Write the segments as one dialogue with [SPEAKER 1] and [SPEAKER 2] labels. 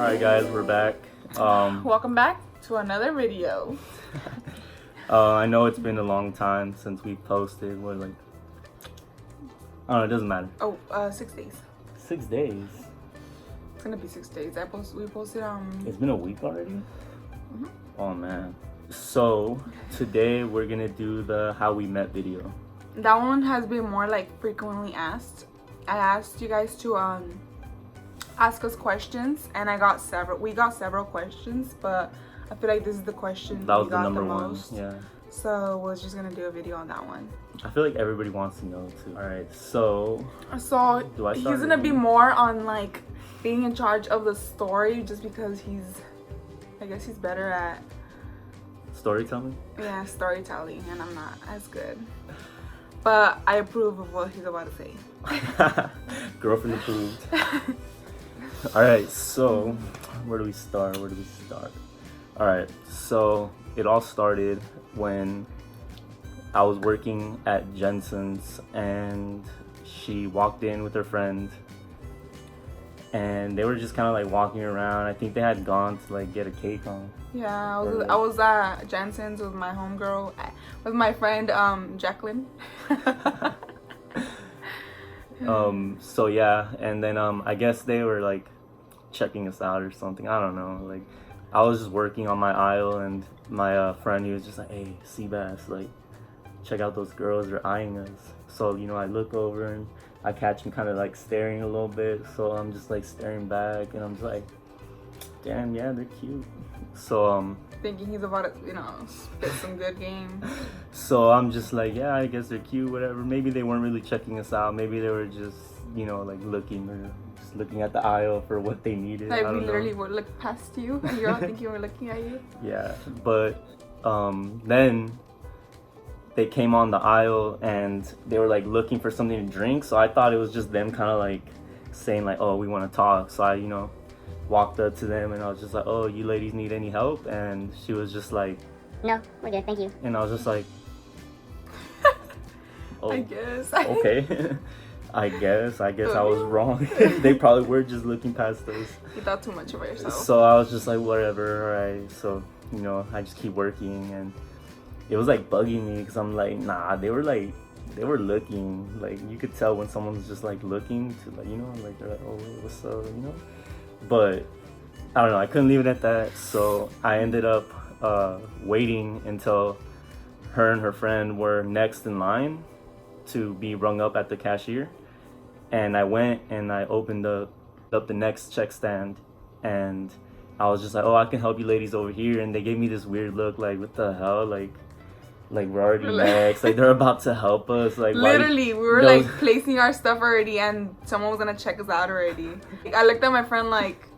[SPEAKER 1] Alright guys, we're back.
[SPEAKER 2] Welcome back to another video.
[SPEAKER 1] I know it's been a long time since we posted. What, like, I don't know, it doesn't matter.
[SPEAKER 2] 6 days.
[SPEAKER 1] 6 days?
[SPEAKER 2] It's gonna be 6 days. We posted
[SPEAKER 1] It's been a week already? Oh man. So today we're gonna do the how we met video.
[SPEAKER 2] That one has been more like frequently asked. I asked you guys to ask us questions, and we got several questions, but I feel like this is the question
[SPEAKER 1] That was
[SPEAKER 2] we
[SPEAKER 1] the
[SPEAKER 2] got
[SPEAKER 1] number
[SPEAKER 2] the
[SPEAKER 1] one.
[SPEAKER 2] most.
[SPEAKER 1] Yeah.
[SPEAKER 2] So we're just gonna do a video on that one.
[SPEAKER 1] I feel like everybody wants to know too. Alright, so do I
[SPEAKER 2] he's
[SPEAKER 1] start
[SPEAKER 2] gonna be
[SPEAKER 1] reading?
[SPEAKER 2] more on like being in charge of the story, just because I guess he's better at
[SPEAKER 1] storytelling?
[SPEAKER 2] storytelling, and I'm not as good. But I approve of what he's about to say.
[SPEAKER 1] Girlfriend approved. Alright, so where do we start? Alright, so it all started when I was working at Jensen's, and she walked in with her friend, and they were just kind of like walking around. I think they had gone to like get a cake on.
[SPEAKER 2] Yeah, I was at Jensen's with my homegirl, with my friend Jacqueline.
[SPEAKER 1] So yeah, and then I guess they were like checking us out or something. I don't know. Like, I was just working on my aisle, and my friend, he was just like, "Hey, Seabass, like, check out those girls, they're eyeing us." So, you know, I look over and I catch him kind of like staring a little bit. So I'm just like staring back, and I'm just like, damn, yeah, they're cute. So
[SPEAKER 2] thinking he's about to, spit some good game.
[SPEAKER 1] So I'm just like, yeah, I guess they're cute, whatever. Maybe they weren't really checking us out. Maybe they were just, like looking at the aisle for what they needed.
[SPEAKER 2] Like, we literally would look past you, and you're all thinking we're looking at you.
[SPEAKER 1] Yeah, but then they came on the aisle, and they were like looking for something to drink. So I thought it was just them kind of like saying like, oh, we want to talk. So I, walked up to them, and I was just like, oh, you ladies need any help? And she was just like,
[SPEAKER 3] no, we're good, thank you.
[SPEAKER 1] And I was just like, oh,
[SPEAKER 2] I guess.
[SPEAKER 1] Okay. I guess I was wrong. They probably were just looking past us.
[SPEAKER 2] You thought too much about yourself.
[SPEAKER 1] So I was just like, whatever, alright. So, I just keep working, and it was like bugging me, because I'm like, nah, they were looking. Like, you could tell when someone's just like looking to, like, like they're like, oh, what's up, But I don't know, I couldn't leave it at that. So I ended up waiting until her and her friend were next in line to be rung up at the cashier. And I went and I opened up the next check stand, and I was just like, oh, I can help you ladies over here. And they gave me this weird look, like, what the hell? Like we're already next. Like, they're about to help us. Like,
[SPEAKER 2] literally, we were like placing our stuff already, and someone was gonna check us out already. I looked at my friend like,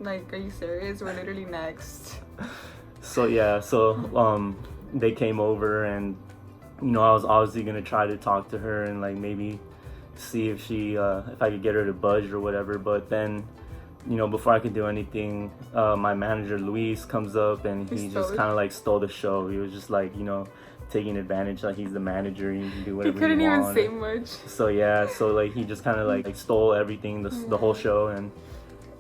[SPEAKER 2] are you serious? We're literally next.
[SPEAKER 1] So yeah, they came over, and I was obviously gonna try to talk to her and like maybe see if if I could get her to budge or whatever. But then, before I could do anything, my manager Luis comes up, and he just kind of like stole the show. He was just like, taking advantage, like he's the manager, and you can do whatever
[SPEAKER 2] he couldn't
[SPEAKER 1] you
[SPEAKER 2] even
[SPEAKER 1] want.
[SPEAKER 2] say much.
[SPEAKER 1] So yeah, like he just kind of like stole everything, the whole show. And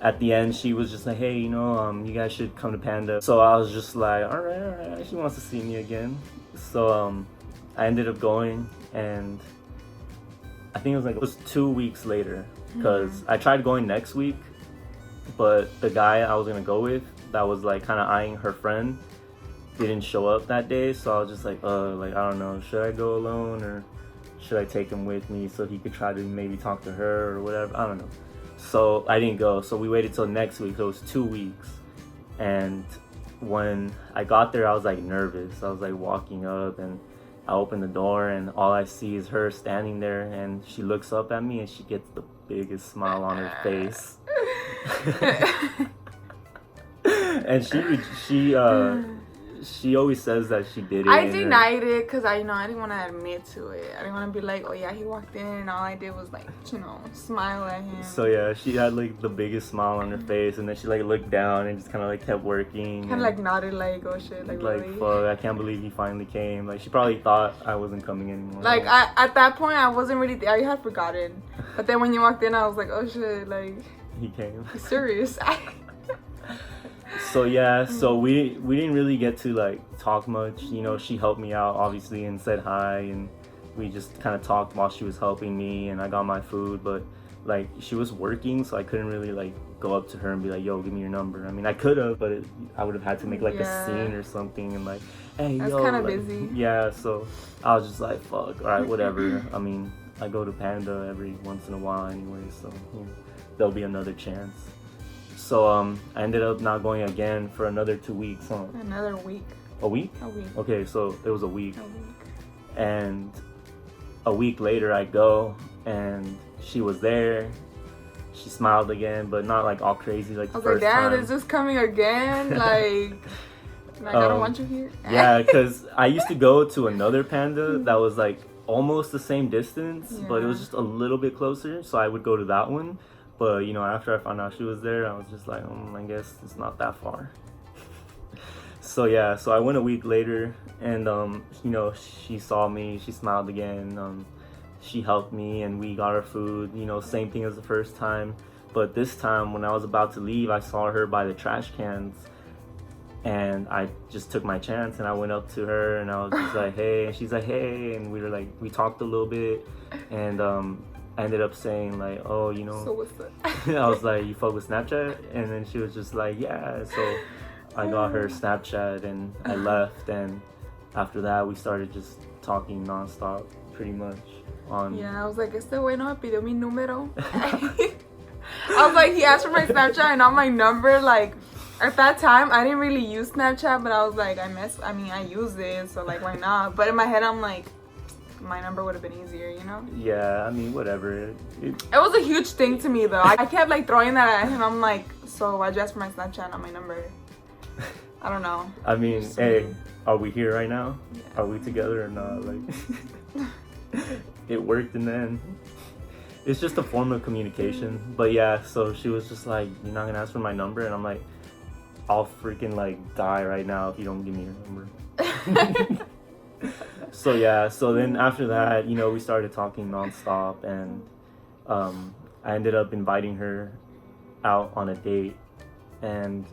[SPEAKER 1] at the end, she was just like, hey, you guys should come to Panda. So I was just like, all right, she wants to see me again. So I ended up going, and I think it was 2 weeks later, because I tried going next week, but the guy I was gonna go with, that was like kind of eyeing her friend, didn't show up that day. So I was just like, I don't know, should I go alone, or should I take him with me so he could try to maybe talk to her or whatever? I don't know. So I didn't go. So we waited till next week. So it was 2 weeks. And when I got there, I was like nervous. I was like walking up, and I opened the door, and all I see is her standing there, and she looks up at me, and she gets the biggest smile on her face. And she always says that she did it.
[SPEAKER 2] I denied it because I didn't want to admit to it. I didn't want to be like, oh yeah, he walked in and all I did was like, smile at him.
[SPEAKER 1] So yeah, she had like the biggest smile on her face, and then she like looked down and just kind of like kept working.
[SPEAKER 2] Kind of like nodded like, oh shit, like really?
[SPEAKER 1] Fuck, I can't believe he finally came. Like, she probably thought I wasn't coming anymore.
[SPEAKER 2] Like, at that point, I wasn't really there. I had forgotten. But then when you walked in, I was like, oh shit, like.
[SPEAKER 1] he came.
[SPEAKER 2] Serious.
[SPEAKER 1] So yeah, so we didn't really get to like talk much. You know, she helped me out obviously and said hi, and we just kind of talked while she was helping me, and I got my food. But like she was working, so I couldn't really like go up to her and be like, "Yo, give me your number." I mean, I could have, but I would have had to make like a scene or something and like, "Hey,
[SPEAKER 2] That's
[SPEAKER 1] yo,"
[SPEAKER 2] kind of
[SPEAKER 1] like,
[SPEAKER 2] busy.
[SPEAKER 1] yeah. So I was just like, "Fuck, all right, whatever." I mean, I go to Panda every once in a while anyway, so you know, there'll be another chance. So I ended up not going again for another 2 weeks, huh?
[SPEAKER 2] Another week.
[SPEAKER 1] A week?
[SPEAKER 2] A week.
[SPEAKER 1] Okay, so it was a week.
[SPEAKER 2] A week.
[SPEAKER 1] And a week later I go and she was there. She smiled again, but not like all crazy like the
[SPEAKER 2] I was like,
[SPEAKER 1] first
[SPEAKER 2] Dad,
[SPEAKER 1] time.
[SPEAKER 2] is this coming again? Like I don't want you here.
[SPEAKER 1] Yeah, because I used to go to another Panda that was like almost the same distance, but it was just a little bit closer. So I would go to that one. But you know, after I found out she was there, I was just like, I guess it's not that far. So yeah, so I went a week later, and you know, she saw me, she smiled again, she helped me, and we got our food. You know, same thing as the first time, but this time when I was about to leave, I saw her by the trash cans, and I just took my chance, and I went up to her, and I was just like, hey, and she's like, hey, and we talked a little bit, and I ended up saying like, oh, you know,
[SPEAKER 2] So what's that?
[SPEAKER 1] I was like, you fuck with Snapchat? And then she was just like, yeah. So I got her Snapchat and I left, and after that we started just talking nonstop pretty much on.
[SPEAKER 2] Yeah, I was like, este güey no me pidió mi número. I was like, he asked for my Snapchat and not my number. Like at that time I didn't really use Snapchat, but I was like, I use it, so like why not? But in my head I'm like, my number would have been easier, you know?
[SPEAKER 1] Yeah, I mean, whatever.
[SPEAKER 2] It was a huge thing to me though. I kept like throwing that at him. I'm like, so why'd you ask for my Snapchat, not my number? I don't know.
[SPEAKER 1] I mean, hey, are we here right now?
[SPEAKER 2] Yeah.
[SPEAKER 1] Are we together or not? Like, it worked in the end. It's just a form of communication. But yeah, so she was just like, you're not gonna ask for my number? And I'm like, I'll freaking like die right now if you don't give me your number. So yeah, so then after that, you know, we started talking nonstop, and I ended up inviting her out on a date, and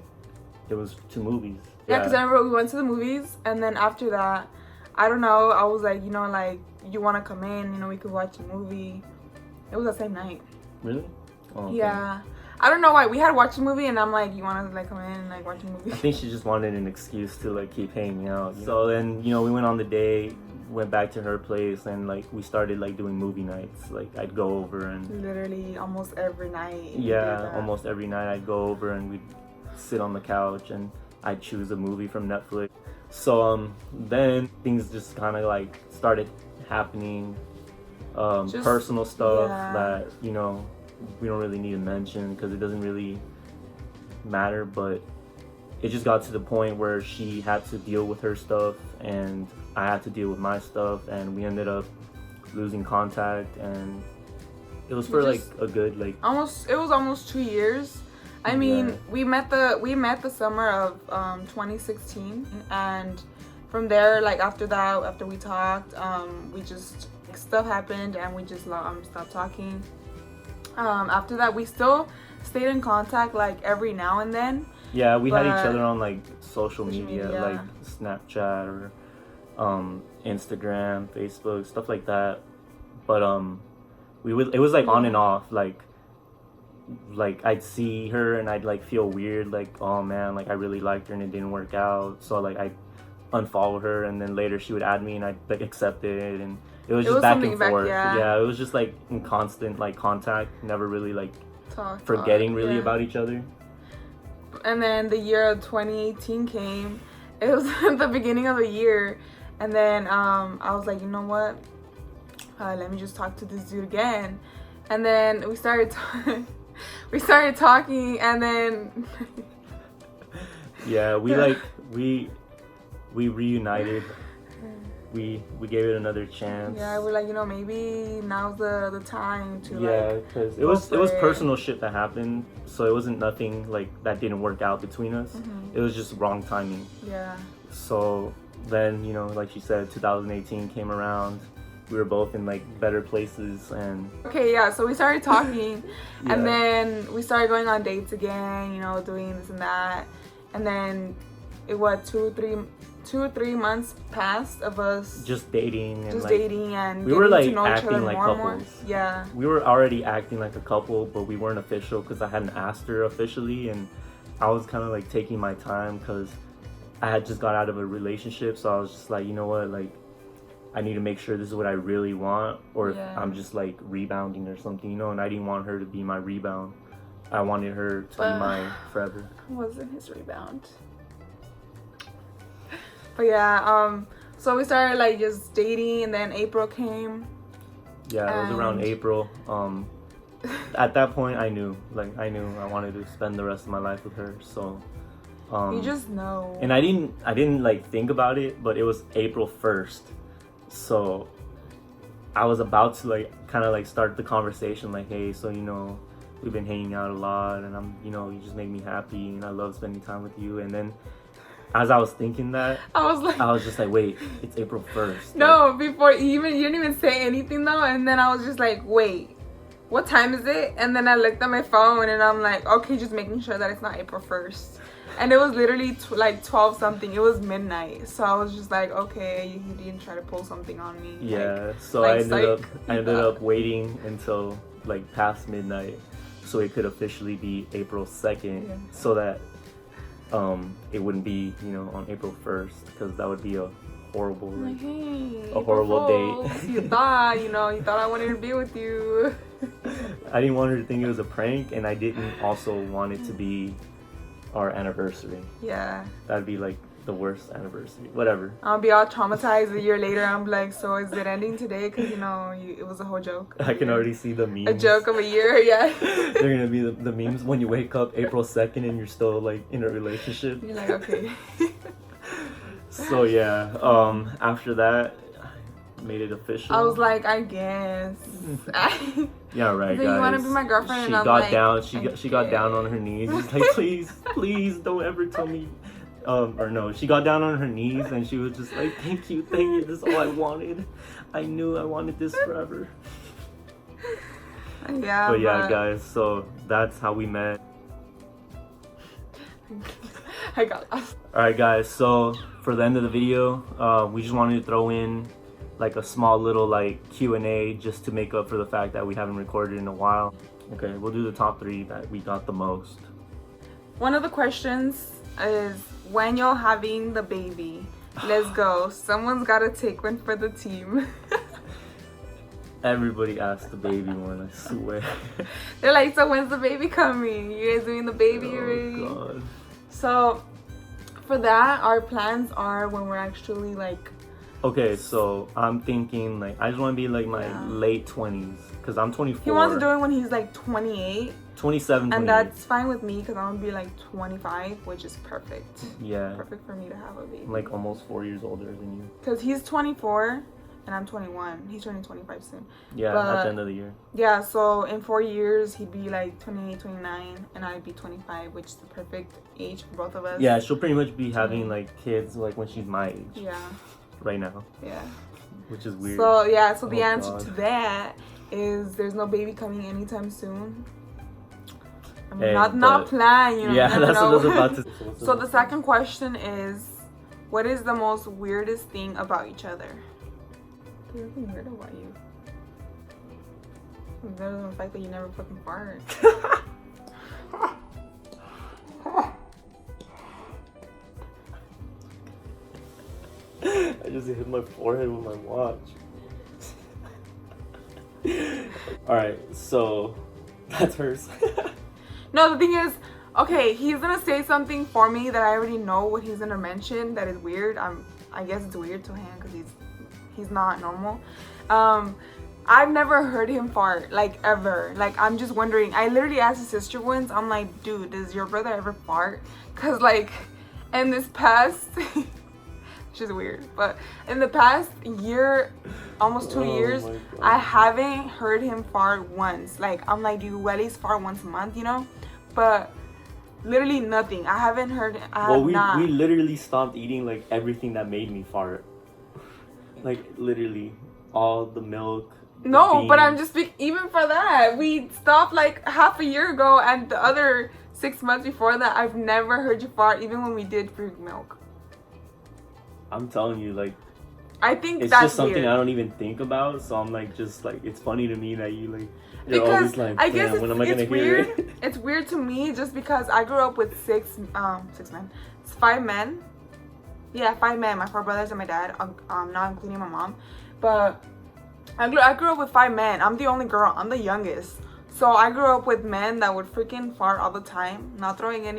[SPEAKER 1] it was to movies.
[SPEAKER 2] Yeah, because I remember we went to the movies, and then after that, I don't know, I was like, you know, like, you want to come in, you know, we could watch a movie. It was the same night.
[SPEAKER 1] Really? Oh, okay.
[SPEAKER 2] Yeah. I don't know why. We had watched a movie, and I'm like, you want to like come in and like watch a movie?
[SPEAKER 1] I think she just wanted an excuse to like keep hanging out. So then, you know, we went on the date, went back to her place, and like we started like doing movie nights. Like I'd go over and
[SPEAKER 2] literally almost every night.
[SPEAKER 1] Yeah, almost every night I'd go over and we'd sit on the couch and I'd choose a movie from Netflix. So then things just kind of like started happening, personal stuff that, you know, we don't really need to mention because it doesn't really matter, but it just got to the point where she had to deal with her stuff and I had to deal with my stuff, and we ended up losing contact, and it was for like a good like
[SPEAKER 2] it was almost 2 years. I mean, we met the summer of 2016, and from there, like after we talked, we just stuff happened and we just stopped talking. After that, we still stayed in contact like every now and then.
[SPEAKER 1] Yeah, we had each other on like social media, like Snapchat or Instagram, Facebook, stuff like that. But it was like on and off, like I'd see her and I'd like feel weird, like, oh man, like I really liked her and it didn't work out, so like I'd unfollow her, and then later she would add me and I'd like accept it, and it was just back and forth. Yeah, it was just like in constant like contact, never really like forgetting really about each other.
[SPEAKER 2] And then the year of 2018 came. It was the beginning of the year, and then I was like, you know what, let me just talk to this dude again. And then we started talking, and then
[SPEAKER 1] yeah, we reunited. We gave it another chance.
[SPEAKER 2] Yeah, we're like, you know, maybe now's the time to
[SPEAKER 1] because it was personal shit that happened, so it wasn't nothing like that didn't work out between us. It was just wrong timing.
[SPEAKER 2] Yeah.
[SPEAKER 1] So then, you know, like she said, 2018 came around, we were both in like better places, and
[SPEAKER 2] Okay, yeah, so we started talking
[SPEAKER 1] Yeah.
[SPEAKER 2] and then we started going on dates again, you know, doing this and that. And then it what 2 or 3 months passed of us
[SPEAKER 1] just dating and
[SPEAKER 2] just
[SPEAKER 1] like
[SPEAKER 2] dating and
[SPEAKER 1] we were
[SPEAKER 2] getting
[SPEAKER 1] like
[SPEAKER 2] to know each
[SPEAKER 1] acting
[SPEAKER 2] other
[SPEAKER 1] like
[SPEAKER 2] more and more.
[SPEAKER 1] couples.
[SPEAKER 2] Yeah.
[SPEAKER 1] We were already acting like a couple, but we weren't official because I hadn't asked her officially, and I was kind of like taking my time because I had just got out of a relationship. So I was just like, you know what, like I need to make sure this is what I really want, or if
[SPEAKER 2] Yeah.
[SPEAKER 1] I'm just like rebounding or something, you know. And I didn't want her to be my rebound. I wanted her to be mine forever.
[SPEAKER 2] Wasn't his rebound. But yeah, so we started like just dating, and then April came.
[SPEAKER 1] Yeah, it was around
[SPEAKER 2] And-
[SPEAKER 1] April. At that point, I knew I wanted to spend the rest of my life with her. So,
[SPEAKER 2] You just know.
[SPEAKER 1] and I didn't like think about it, but it was April 1st, so I was about to like kind of like start the conversation, like, hey, so you know, we've been hanging out a lot, and you just make me happy, and I love spending time with you. And then, as I was thinking that,
[SPEAKER 2] I was like,
[SPEAKER 1] I was just like, wait, it's April 1st.
[SPEAKER 2] no, before you didn't even say anything though. And then I was just like, wait, what time is it? And then I looked at my phone and I'm like, okay, just making sure that it's not April 1st. And it was literally like 12 something. It was midnight. So I was just like, okay, he didn't try to pull something on me.
[SPEAKER 1] Yeah,
[SPEAKER 2] Like,
[SPEAKER 1] so
[SPEAKER 2] like,
[SPEAKER 1] I ended up waiting until like past midnight so it could officially be April 2nd,
[SPEAKER 2] Yeah.
[SPEAKER 1] so that it wouldn't be, you know, on April 1st, because that would be a horrible
[SPEAKER 2] I'm like, hey,
[SPEAKER 1] a horrible
[SPEAKER 2] April
[SPEAKER 1] date.
[SPEAKER 2] Fools. You thought, you thought I wanted to be with you.
[SPEAKER 1] I didn't want her to think it was a prank, and I didn't also want it to be our anniversary.
[SPEAKER 2] Yeah.
[SPEAKER 1] That'd be like the worst anniversary. Whatever.
[SPEAKER 2] I'll be all traumatized a year later. I'm like, so is it ending today? Because, it was a whole joke.
[SPEAKER 1] I can already see the memes.
[SPEAKER 2] A joke of a year, yeah.
[SPEAKER 1] They're gonna be the memes when you wake up April 2nd and you're still like in a relationship.
[SPEAKER 2] You're like, okay.
[SPEAKER 1] So yeah, after that, I made it official.
[SPEAKER 2] I was like, I guess.
[SPEAKER 1] Yeah, right,
[SPEAKER 2] So
[SPEAKER 1] guys.
[SPEAKER 2] you wanna be my girlfriend?
[SPEAKER 1] She
[SPEAKER 2] And I'm
[SPEAKER 1] got
[SPEAKER 2] like,
[SPEAKER 1] down.
[SPEAKER 2] I
[SPEAKER 1] She got down
[SPEAKER 2] guess.
[SPEAKER 1] on her knees. She's like, please, don't ever tell me. Or no, she got down on her knees and she was just like, thank you. This is all I wanted. I knew I wanted this forever.
[SPEAKER 2] Yeah,
[SPEAKER 1] But yeah, guys. So that's how we met.
[SPEAKER 2] I got lost.
[SPEAKER 1] All right, guys. So for the end of the video, we just wanted to throw in like a small little like Q&A just to make up for the fact that we haven't recorded in a while. Okay, we'll do the top 3 that we got the most.
[SPEAKER 2] One of the questions is, when you're having the baby, let's go. Someone's got to take one for the team.
[SPEAKER 1] Everybody asked the baby one, I swear.
[SPEAKER 2] They're like, so when's the baby coming? You guys doing the baby already?
[SPEAKER 1] Oh god.
[SPEAKER 2] So for that, our plans are when we're actually like,
[SPEAKER 1] Okay, so I'm thinking like I just want to be like my
[SPEAKER 2] Yeah.
[SPEAKER 1] late 20s because I'm 24.
[SPEAKER 2] he wants to do it when he's like 28.
[SPEAKER 1] 27, 28.
[SPEAKER 2] And that's fine with me because I'm gonna be like 25, which is perfect.
[SPEAKER 1] Yeah.
[SPEAKER 2] Perfect for me to have a baby.
[SPEAKER 1] I'm like almost 4 years older than you.
[SPEAKER 2] Because he's 24 and I'm 21. He's turning 25 soon.
[SPEAKER 1] Yeah, at
[SPEAKER 2] But-
[SPEAKER 1] the end of the year.
[SPEAKER 2] Yeah, so in 4 years, he'd be like 28, 29, and I'd be 25, which is the perfect age for both of us.
[SPEAKER 1] Yeah, she'll pretty much be having like kids like when she's my age
[SPEAKER 2] Yeah,
[SPEAKER 1] right now,
[SPEAKER 2] yeah.
[SPEAKER 1] which is weird.
[SPEAKER 2] So, yeah, so the
[SPEAKER 1] Oh,
[SPEAKER 2] answer
[SPEAKER 1] God.
[SPEAKER 2] to that is there's no baby coming anytime soon. I mean,
[SPEAKER 1] Hey,
[SPEAKER 2] not
[SPEAKER 1] but-
[SPEAKER 2] plan, you know.
[SPEAKER 1] Yeah,
[SPEAKER 2] you never
[SPEAKER 1] that's what I was
[SPEAKER 2] know.
[SPEAKER 1] about to.
[SPEAKER 2] So the second question is, what is the most weirdest thing about each other? There's nothing weird about you. Other than the fact that you never fucking fart.
[SPEAKER 1] I just hit my forehead with my watch. Alright, so that's hers.
[SPEAKER 2] No, the thing is, okay, he's gonna say something for me that I already know what he's gonna mention that is weird. I guess it's weird to him because he's not normal. I've never heard him fart, like, ever. Like, I'm just wondering. I literally asked his sister once, I'm like, dude, does your brother ever fart? Because, like, in this past, she's weird, but in the past year, almost 2
[SPEAKER 1] Oh
[SPEAKER 2] years,
[SPEAKER 1] my God.
[SPEAKER 2] I haven't heard him fart once. Like, I'm like, do you at least fart once a month, you know? But literally nothing. I haven't heard,
[SPEAKER 1] Well,
[SPEAKER 2] not.
[SPEAKER 1] we literally stopped eating like everything that made me fart. Like literally. all the milk.
[SPEAKER 2] No, but I'm just even for that, we stopped like half a year ago, and the other 6 months before that, I've never heard you fart, even when we did fruit milk.
[SPEAKER 1] I'm telling you, like,
[SPEAKER 2] I think
[SPEAKER 1] it's
[SPEAKER 2] that's
[SPEAKER 1] just something
[SPEAKER 2] weird.
[SPEAKER 1] I don't even think about. So I'm like, just like, it's funny to me that you like. You're
[SPEAKER 2] Because
[SPEAKER 1] always like,
[SPEAKER 2] I guess
[SPEAKER 1] when am I gonna
[SPEAKER 2] it's
[SPEAKER 1] hear
[SPEAKER 2] weird.
[SPEAKER 1] it?
[SPEAKER 2] It's weird to me just because I grew up with 5 men. Yeah, 5 men. My 4 brothers and my dad. Not including my mom. But I grew up with 5 men. I'm the only girl. I'm the youngest. So I grew up with men that would freaking fart all the time. I'm not trying to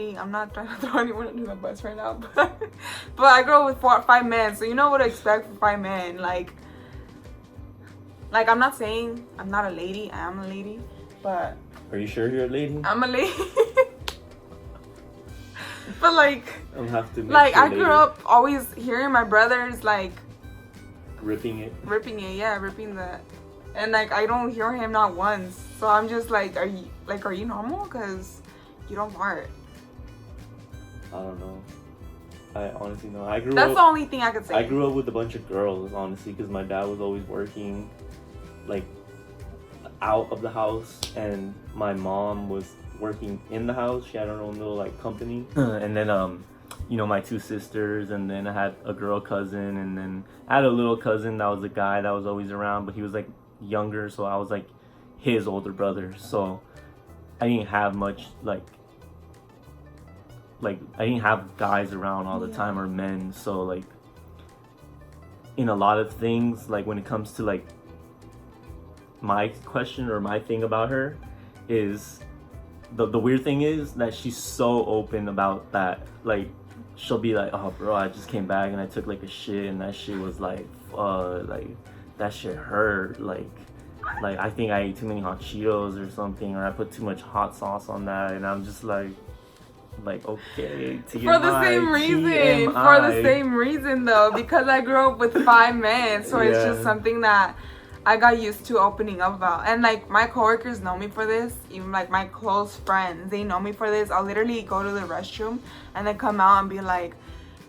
[SPEAKER 2] throw anyone under the bus right now. But I grew up with 5 men. So you know what to expect for 5 men. Like I'm not saying I'm not a lady. I am a lady. But
[SPEAKER 1] Are you sure you're a lady?
[SPEAKER 2] I'm a lady. But like
[SPEAKER 1] I'll have to.
[SPEAKER 2] I grew up always hearing my brothers like
[SPEAKER 1] ripping it.
[SPEAKER 2] ripping the, and like I don't hear him not once. So I'm just like, are you normal? Because you don't fart.
[SPEAKER 1] I don't know. I honestly know.
[SPEAKER 2] That's the only thing I could say.
[SPEAKER 1] I grew up with a bunch of girls, honestly, because my dad was always working, like, out of the house, and my mom was working in the house. She had her own little like company, and then you know, my 2 sisters, and then I had a girl cousin, and then I had a little cousin that was a guy that was always around, but he was like younger, so I was like his older brother. So I didn't have much like I didn't have guys around all the time, or men. So like in a lot of things, like when it comes to like my question or my thing about her is the weird thing is that she's so open about that. Like she'll be like, oh bro, I just came back and I took like a shit, and that shit was like like that shit hurt, like I think I ate too many hot Cheetos or something, or I put too much hot sauce on that, and I'm just like okay, TMI,
[SPEAKER 2] for the same reason. For the same reason though, because I grew up with 5 men, so it's just something that I got used to opening up about. And like my coworkers know me for this, even like my close friends, they know me for this. I'll literally go to the restroom and then come out and be like,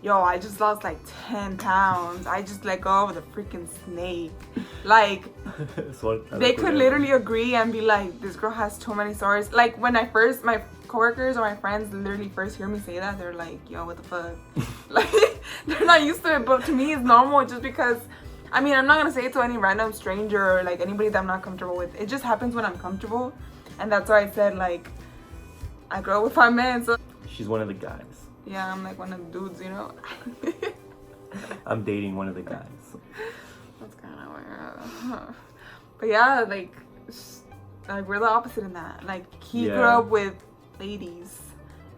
[SPEAKER 2] yo, I just lost like 10 pounds. I just let go of the freaking snake. Like, they could literally agree and be like, this girl has too many stories. Like when my coworkers or my friends literally first hear me say that, they're like, yo, what the fuck? Like, they're not used to it, but to me it's normal, just because, I mean, I'm not gonna say it to any random stranger or like anybody that I'm not comfortable with. It just happens when I'm comfortable, and that's why I said like I grew up with 5 men, so
[SPEAKER 1] she's one of the guys.
[SPEAKER 2] Yeah, I'm like one of the dudes, you know.
[SPEAKER 1] I'm dating one of the guys.
[SPEAKER 2] That's kind of weird. But yeah, like we're the opposite in that. Like he grew up with ladies,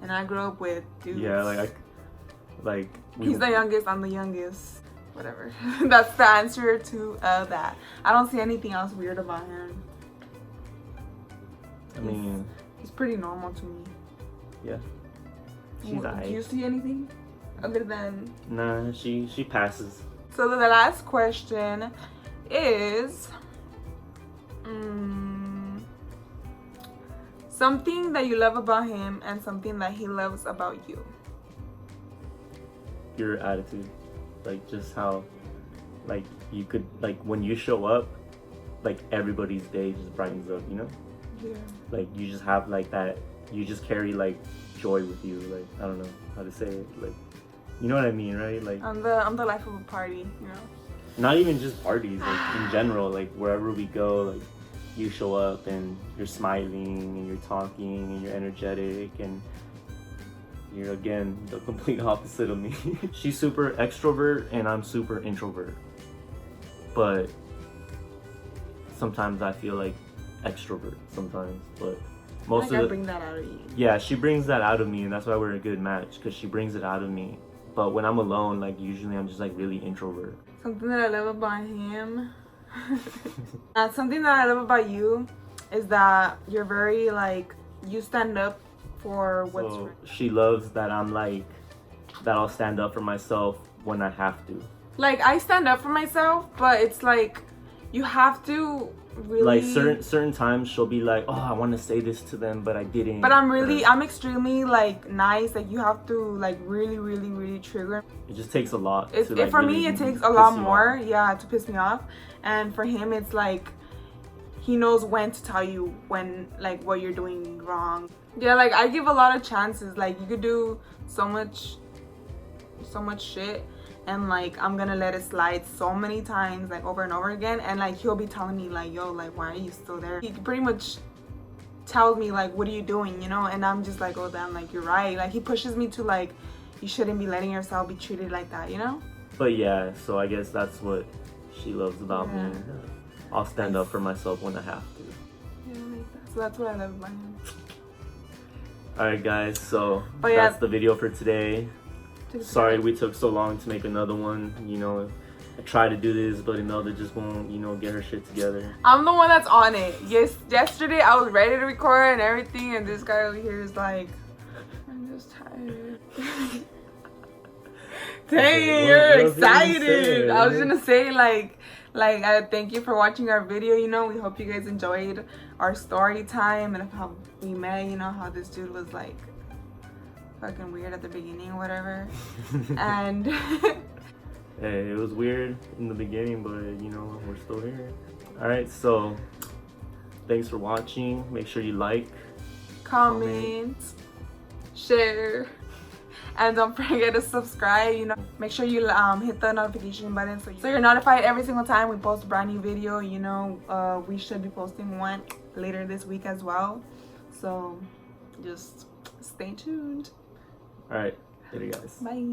[SPEAKER 2] and I grew up with dudes.
[SPEAKER 1] Yeah,
[SPEAKER 2] he's the youngest, I'm the youngest. Whatever. That's the answer to that. I don't see anything else weird about him.
[SPEAKER 1] I mean,
[SPEAKER 2] he's pretty normal to me.
[SPEAKER 1] Yeah.
[SPEAKER 2] Do you see anything other than?
[SPEAKER 1] Nah, she passes.
[SPEAKER 2] So the last question is something that you love about him and something that he loves about you.
[SPEAKER 1] Your attitude, like just how, like you could, like when you show up, like everybody's day just brightens up, you know?
[SPEAKER 2] Yeah.
[SPEAKER 1] Like you just have like that. You just carry like joy with you. Like I don't know how to say it. Like you know what I mean, right? Like
[SPEAKER 2] I'm the life of a party, you know.
[SPEAKER 1] Not even just parties, like in general, like wherever we go, like you show up and you're smiling and you're talking and you're energetic and you're again the complete opposite of me. She's super extrovert and I'm super introvert. But sometimes I feel like extrovert sometimes, but most
[SPEAKER 2] I bring that out of you.
[SPEAKER 1] Yeah, she brings that out of me, and that's why we're a good match, because she brings it out of me. But when I'm alone, like usually I'm just like really introvert.
[SPEAKER 2] Something that I love about him something that I love about you is that you're very like, you stand up for what's right.
[SPEAKER 1] She loves that I'm like, that I'll stand up for myself when I have to.
[SPEAKER 2] Like I stand up for myself, but it's like you have to really,
[SPEAKER 1] like certain times she'll be like, oh, I want to say this to them, but I didn't.
[SPEAKER 2] But I'm extremely like nice. Like you have to like really trigger.
[SPEAKER 1] It just takes a lot.
[SPEAKER 2] For me, it takes a lot more, yeah, to piss me off. and for him it's like he knows when to tell you when, like, what you're doing wrong. Yeah, like I give a lot of chances. Like you could do so much shit, and like I'm gonna let it slide so many times, like over and over again, and like he'll be telling me like, yo, like why are you still there? He pretty much tells me like, what are you doing, you know? And I'm just like, oh damn, like you're right. Like he pushes me to like, you shouldn't be letting yourself be treated like that, you know?
[SPEAKER 1] But yeah, so I guess that's what she loves about me. I'll stand up for myself when I have to.
[SPEAKER 2] Yeah, like that. So that's what I love about him.
[SPEAKER 1] Alright guys, so that's the video for today. Sorry we took so long to make another one. You know, I tried to do this, but Imelda just won't, you know, get her shit together.
[SPEAKER 2] I'm the one that's on it. Yes, yesterday I was ready to record and everything, and this guy over here is like, I'm just tired. Dang, you're excited. I was gonna say like thank you for watching our video. You know, we hope you guys enjoyed our story time and how we met. You know, how this dude was like fucking weird at the beginning or whatever. And
[SPEAKER 1] hey, it was weird in the beginning, but you know, we're still here. Alright, so thanks for watching. Make sure you like,
[SPEAKER 2] comment, share, and don't forget to subscribe. You know, make sure you hit the notification button so you're notified every single time we post a brand new video. You know, we should be posting one later this week as well, so just stay tuned.
[SPEAKER 1] Alright, later guys.
[SPEAKER 2] Bye.